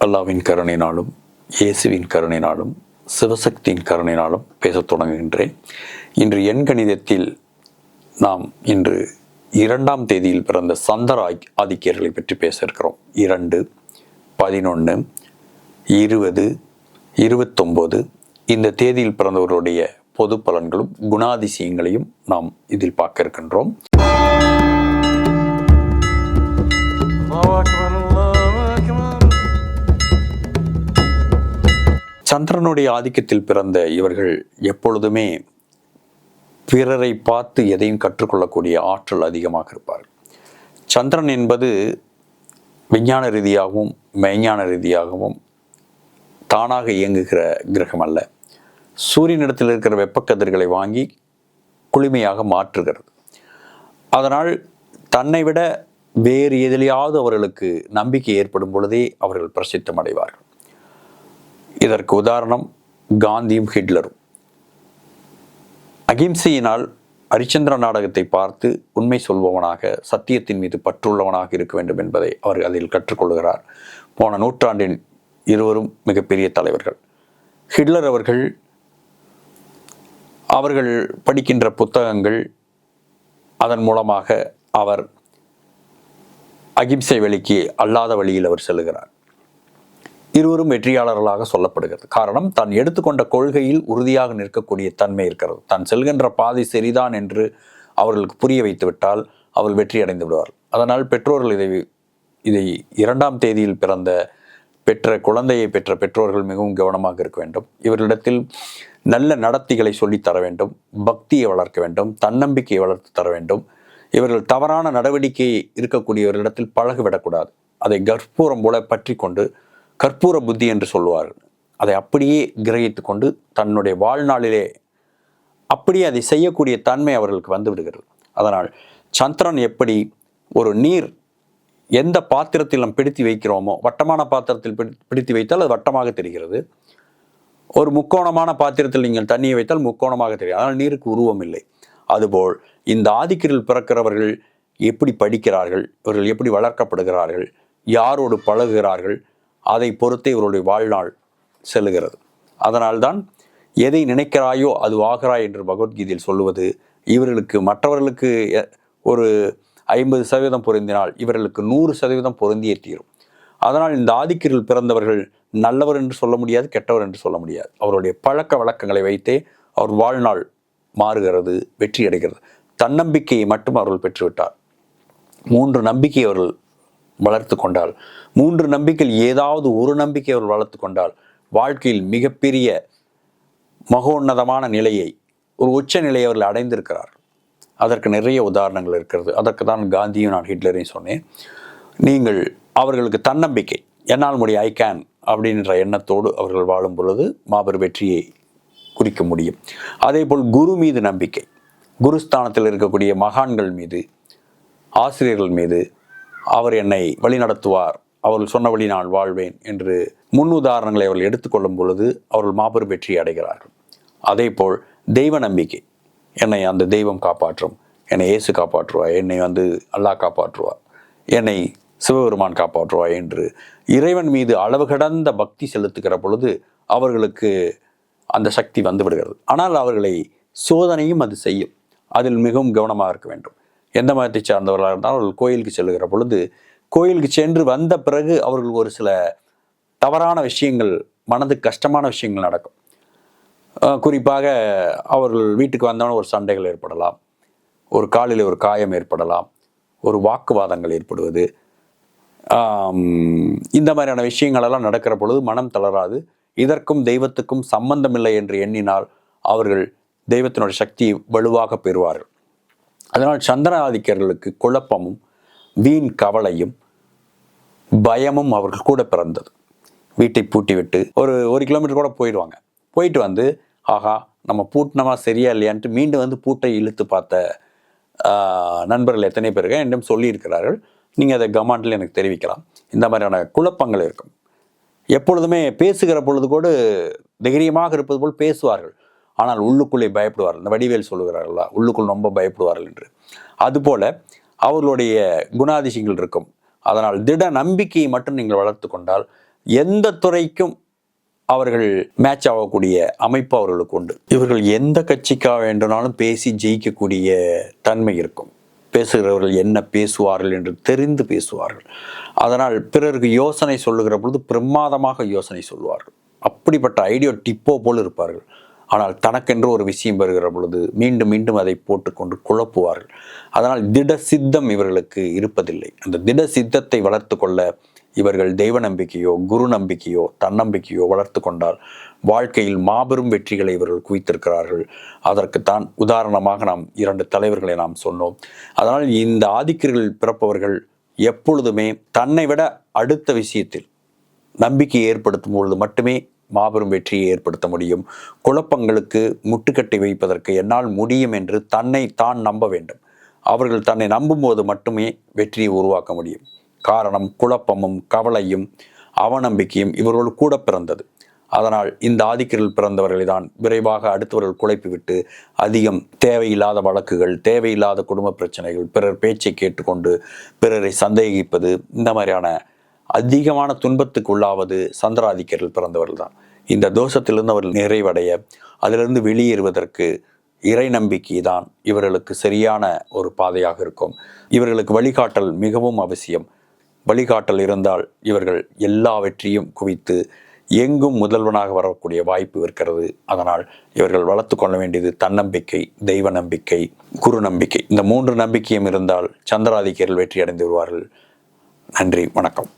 அல்லாவின் கருணையினாலும் இயேசுவின் கருணையினாலும் சிவசக்தியின் கருணையினாலும் பேசத் தொடங்குகின்றேன். இன்று எண்கணிதத்தில் நாம் இன்று 2ஆம் தேதியில் பிறந்த சந்திர ஆதிக்கியர்களை பற்றி பேச இருக்கிறோம். 2, 11, 20, 29 இந்த தேதியில் பிறந்தவர்களுடைய பொது பலன்களும் குணாதிசயங்களையும் நாம் இதில் பார்க்க இருக்கின்றோம். சந்திரனுடைய ஆதிக்கத்தில் பிறந்த இவர்கள் எப்பொழுதுமே பிறரை பார்த்து எதையும் கற்றுக்கொள்ளக்கூடிய ஆற்றல் அதிகமாக இருப்பார்கள். சந்திரன் என்பது விஞ்ஞான ரீதியாகவும் மெய்ஞான ரீதியாகவும் தானாக இயங்குகிற கிரகம் அல்ல. சூரியனிடத்தில் இருக்கிற வெப்பக்கதிர்களை வாங்கி குளுமையாக மாற்றுகிறது. அதனால் தன்னை விட வேறு எதிலையாவது அவர்களுக்கு நம்பிக்கை ஏற்படும் பொழுதே அவர்கள் பிரசித்தம் அடைவார்கள். இதற்கு உதாரணம் காந்தியும் ஹிட்லரும். அகிம்சையினால் ஹரிச்சந்திர நாடகத்தை பார்த்து உண்மை சொல்பவனாக, சத்தியத்தின் மீது பற்றுள்ளவனாக இருக்க வேண்டும் என்பதை அவர் அதில் கற்றுக்கொள்கிறார். போன நூற்றாண்டின் இருவரும் மிகப்பெரிய தலைவர்கள். ஹிட்லர் அவர்கள் படிக்கின்ற புத்தகங்கள், அதன் மூலமாக அவர் அகிம்சை வழிக்கு அல்லாத வழியில் அவர் செல்லுகிறார். இருவரும் வெற்றியாளர்களாக சொல்லப்படுகிறது. காரணம், தான் எடுத்துக்கொண்ட கொள்கையில் உறுதியாக நிற்கக்கூடிய தன்மை இருக்கிறது. தான் செல்கின்ற பாதை சரிதான் என்று அவர்களுக்கு புரிய வைத்து விட்டால் அவர்கள் வெற்றி அடைந்து விடுவார்கள். அதனால் பெற்றோர்கள் இதை 2ஆம் தேதியில் பிறந்த குழந்தையை பெற்ற பெற்றோர்கள் மிகவும் கவனமாக இருக்க வேண்டும். இவர்களிடத்தில் நல்ல நடத்திகளை சொல்லித் தர வேண்டும், பக்தியை வளர்க்க வேண்டும், தன்னம்பிக்கையை வளர்த்து தர வேண்டும். இவர்கள் தவறான நடவடிக்கை இருக்கக்கூடியவர்களிடத்தில் பழகிவிடக்கூடாது. அதை கற்பூரம் போல பற்றி கொண்டு, கற்பூர புத்தி என்று சொல்லுவார்கள், அதை அப்படியே கிரகித்து கொண்டு தன்னுடைய வாழ்நாளிலே அப்படியே அதை செய்யக்கூடிய தன்மை அவர்களுக்கு வந்து விடுகிறது. அதனால் சந்திரன் எப்படி ஒரு நீர் எந்த பாத்திரத்தில் நாம் பிடித்து வைக்கிறோமோ, வட்டமான பாத்திரத்தில் பிடித்து வைத்தால் அது வட்டமாக தெரிகிறது. ஒரு முக்கோணமான பாத்திரத்தில் நீங்கள் தண்ணியை வைத்தால் முக்கோணமாக தெரியும். அதனால் நீருக்கு உருவம் இல்லை. அதுபோல் இந்த ஆதிக்கிரில் பிறக்கிறவர்கள் எப்படி படிக்கிறார்கள், இவர்கள் எப்படி வளர்க்கப்படுகிறார்கள், யாரோடு பழகுகிறார்கள், அதை பொறுத்தே இவருடைய வாழ்நாள் செல்லுகிறது. அதனால்தான் எதை நினைக்கிறாயோ அது ஆகிறாய் என்று பகவத்கீதையில் சொல்லுவது. இவர்களுக்கு மற்றவர்களுக்கு ஒரு 50% பொருந்தினால் இவர்களுக்கு 100% பொருந்தியே தீரும். அதனால் இந்த ஆதிக்கிரில் பிறந்தவர்கள் நல்லவர் என்று சொல்ல முடியாது, கெட்டவர் என்று சொல்ல முடியாது. அவருடைய பழக்க வழக்கங்களை வைத்தே அவர் வாழ்நாள் மாறுகிறது, வெற்றி அடைகிறது. தன்னம்பிக்கையை மட்டும் அவர்கள் பெற்றுவிட்டார். 3 நம்பிக்கை அவர்கள் வளர்த்து கொண்டால், 3 நம்பிக்கையில் ஏதாவது ஒரு நம்பிக்கை அவர்கள் வளர்த்து கொண்டால் வாழ்க்கையில் மிகப்பெரிய மகோன்னதமான நிலையை, ஒரு உச்ச நிலையை அவர்கள் அடைந்திருக்கிறார். அதற்கு நிறைய உதாரணங்கள் இருக்கிறது. அதற்கு தான் காந்தியும் நான் ஹிட்லரையும் சொன்னேன். நீங்கள் அவர்களுக்கு தன்னம்பிக்கை, என்னால் முடியும், ஐ கேன் அப்படின்ற எண்ணத்தோடு அவர்கள் வாழும் பொழுது மாபெரும் வெற்றியை குறிக்க முடியும். அதே போல் குரு மீது நம்பிக்கை, குருஸ்தானத்தில் இருக்கக்கூடிய மகான்கள் மீது, ஆசிரியர்கள் மீது, அவர் என்னை வழிநடத்துவார், அவர்கள் சொன்ன வழி நான் வாழ்வேன் என்று முன் உதாரணங்களை அவர்கள் எடுத்துக்கொள்ளும் பொழுது அவர்கள் மாபெரும் வெற்றி அடைகிறார்கள். அதே போல் தெய்வ நம்பிக்கை, என்னை அந்த தெய்வம் காப்பாற்றும், என்னை இயேசு காப்பாற்றுவார், என்னை அல்லாஹ் காப்பாற்றுவார், என்னை சிவபெருமான் காப்பாற்றுவார் என்று இறைவன் மீது அளவு கடந்த பக்தி செலுத்துகிற பொழுது அவர்களுக்கு அந்த சக்தி வந்து விடுகிறது. ஆனால் அவர்களை சோதனையும் அது செய்யும். அதில் மிகவும் கவனமாக இருக்க வேண்டும். எந்த மதத்தை சார்ந்தவர்களாக இருந்தாலும் அவர்கள் கோயிலுக்கு செல்லுகிற பொழுது, கோயிலுக்கு சென்று வந்த பிறகு அவர்கள் ஒரு சில தவறான விஷயங்கள், மனதுக்கு கஷ்டமான விஷயங்கள் நடக்கும். குறிப்பாக அவர்கள் வீட்டுக்கு வந்தவன ஒரு சண்டைகள் ஏற்படலாம், ஒரு காலில் ஒரு காயம் ஏற்படலாம், ஒரு வாக்குவாதங்கள் ஏற்படுவது, இந்த மாதிரியான விஷயங்களெல்லாம் நடக்கிற பொழுது மனம் தளராது. இதற்கும் தெய்வத்துக்கும் சம்பந்தமில்லை என்று எண்ணினால் அவர்கள் தெய்வத்தினுடைய சக்தியை வலுவாக பெறுவார்கள். அதனால் சந்திர ஆதிக்கர்களுக்கு குழப்பமும் வீண் கவலையும் பயமும் அவர்கள் கூட பிறந்தது. வீட்டை பூட்டிவிட்டு ஒரு கிலோமீட்டர் கூட போயிடுவாங்க. போயிட்டு வந்து ஆஹா நம்ம பூட்டினமா சரியா இல்லையான்ட்டு மீண்டும் பூட்டை இழுத்து பார்த்த நண்பர்கள் எத்தனை பேருக்கு என்னிடம் சொல்லியிருக்கிறார்கள். நீங்கள் அதை கமெண்ட்ல எனக்கு தெரிவிக்கலாம். இந்த மாதிரியான குழப்பங்கள் இருக்கும். எப்பொழுதுமே பேசுகிற பொழுது கூட தைரியமாக இருப்பது போல் பேசுவார்கள், ஆனால் உள்ளுக்குள்ளே பயப்படுவார்கள். இந்த வடிவேல் சொல்லுகிறார்களா, உள்ளுக்குள் ரொம்ப பயப்படுவார்கள் என்று. அதுபோல அவர்களுடைய குணாதிசயங்கள் இருக்கும். அதனால் திட நம்பிக்கையை மட்டும் நீங்கள் வளர்த்து கொண்டால் எந்த துறைக்கும் அவர்கள் மேட்ச் ஆகக்கூடிய அமைப்பு அவர்களுக்கு உண்டு. இவர்கள் எந்த கட்சிக்காக வேண்டுமானாலும் பேசி ஜெயிக்கக்கூடிய தன்மை இருக்கும். பேசுகிறவர்கள் என்ன பேசுவார்கள் என்று தெரிந்து பேசுவார்கள். அதனால் பிறருக்கு யோசனை சொல்லுகிற பொழுது பிரமாதமாக யோசனை சொல்வார்கள். அப்படிப்பட்ட ஐடியா டிப்போ போல் இருப்பார்கள். ஆனால் தனக்கென்று ஒரு விஷயம் வருகிற பொழுது மீண்டும் மீண்டும் அதை போட்டுக்கொண்டு குழப்புவார்கள். அதனால் திட சித்தம் இவர்களுக்கு இருப்பதில்லை. அந்த திட சித்தத்தை வளர்த்து கொள்ள இவர்கள் தெய்வ நம்பிக்கையோ குரு நம்பிக்கையோ தன்னம்பிக்கையோ வளர்த்து கொண்டால் வாழ்க்கையில் மாபெரும் வெற்றிகளை இவர்கள் குவித்திருக்கிறார்கள். அதற்குத்தான் உதாரணமாக நாம் 2 தலைவர்களை நாம் சொன்னோம். அதனால் இந்த ஆதிக்கர்கள் பிறப்பவர்கள் எப்பொழுதுமே தன்னை விட அடுத்த விஷயத்தில் நம்பிக்கை ஏற்படுத்தும் பொழுது மட்டுமே மாபெரும் வெற்றியை ஏற்படுத்த முடியும். குழப்பங்களுக்கு முட்டுக்கட்டை வைப்பதற்கு என்னால் முடியும் என்று தன்னை தான் நம்ப வேண்டும். அவர்கள் தன்னை நம்பும்போது மட்டுமே வெற்றியை உருவாக்க முடியும். காரணம், குழப்பமும் கவலையும் அவநம்பிக்கையும் இவர்களோடு கூட பிறந்தது. அதனால் இந்த ஆதிக்கர்கள் பிறந்தவர்களை தான் விரைவாக அடுத்தவர்கள் குழப்பிவிட்டு அதிகம் தேவையில்லாத வழக்குகள், தேவையில்லாத குடும்ப பிரச்சனைகள், பிறர் பேச்சை கேட்டுக்கொண்டு பிறரை சந்தேகிப்பது, இந்த மாதிரியான அதிகமான துன்பத்துக்கு உள்ளாவது சந்திராதிக்கர்கள் பிறந்தவர்கள் தான். இந்த தோஷத்திலிருந்து அவர்கள் நிறைவடைய, அதிலிருந்து வெளியேறுவதற்கு இறை நம்பிக்கை தான் இவர்களுக்கு சரியான ஒரு பாதையாக இருக்கும். இவர்களுக்கு வழிகாட்டல் மிகவும் அவசியம். வழிகாட்டல் இருந்தால் இவர்கள் எல்லா வெற்றியும் குவித்து எங்கும் முதல்வனாக வரக்கூடிய வாய்ப்பு இருக்கிறது. அதனால் இவர்கள் வளர்த்து கொள்ள வேண்டியது தன்னம்பிக்கை, தெய்வ நம்பிக்கை, குரு நம்பிக்கை. இந்த 3 நம்பிக்கையும் இருந்தால் சந்திராதிக்கர்கள் வெற்றி அடைந்து வருவார்கள். நன்றி, வணக்கம்.